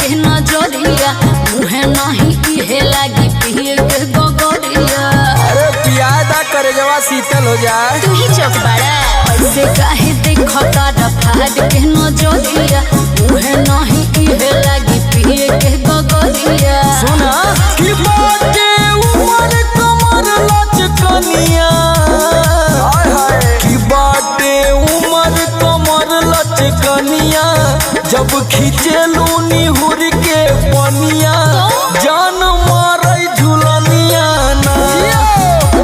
के नजरिया मुहे नहीं इहे लागी पिए के गगरिया। अरे पियादा करे जवा शीतल हो जाए। तू ही चौक बड़ा ऐसे काहे देखता रफाड़ के नजरिया मुहे नहीं इहे लागी पिए के गगरिया। सुना कि बाटे उमर कमर लचकनिया कि बाटे उमर कमर लचकनिया जब खींचे लूनी हुर के पनिया जान मारई झुलनिया ना।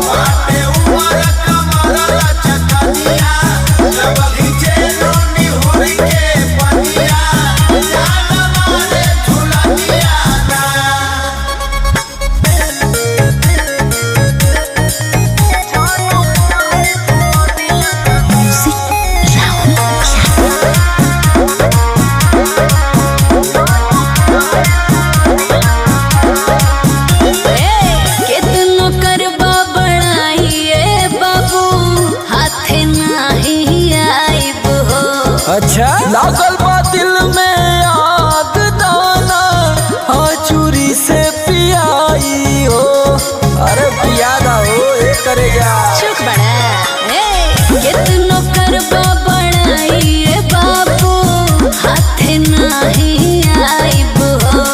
बाटे उमर कमर लचकनिया जब खींचे लूनी हुर के पनिया जान मारे झुलनिया ना। अच्छा लागल बा दिल में आग दाना हाँ चूरी से पियाई हो। अरे पियादा हो ए करे जा चुक बड़ा कितनो करबा बड़ाई ए बाबू हाथे नहीं आइब हो।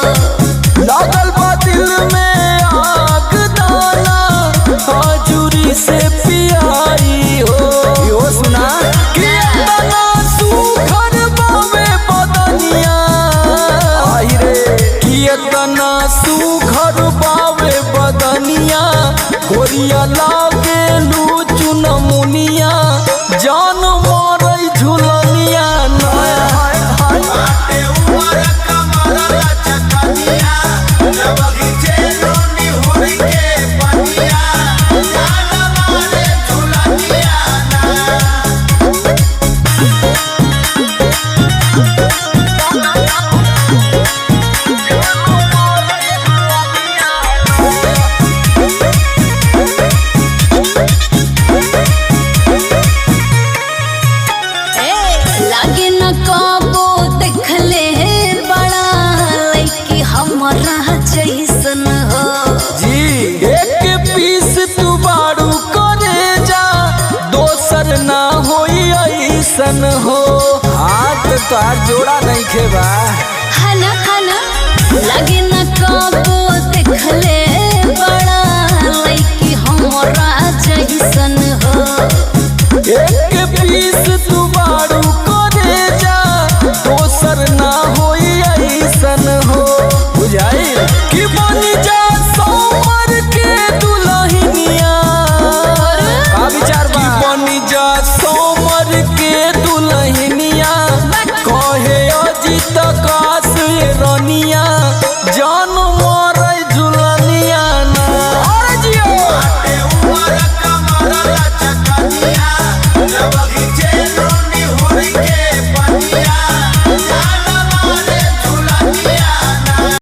लागल बा दिल में आग दाना हाँ चूरी से पियाई हो। यो सुना कि तना सुघर बावे बदनिया गोरिया लागे लू चुन मुनिया जान मारई झुलनिया ना। बाटे उमर कमर लचकनिया जब खींचे लूनी हुर के पनिया जान मारे झुलनिया ना। लागे न कबो देखले बड़ा लइकी हमरा जैसन हो। जी एक पीस तू बारू करे जा दोसर ना होई ऐसन हो। हाथ तार जोड़ा नहीं खेबा खाना खाना लागे न कबो देखले बड़ा लइकी हमरा जैसन हो। एक पीस तू बारू करे जा दोसर ना होई ऐसन हो। बुझाई कि बनी जा सोमर के दुल्हनिया का विचार बा। कि बनी जा सोमर के दुल्हनिया कहे अजित काश रनिया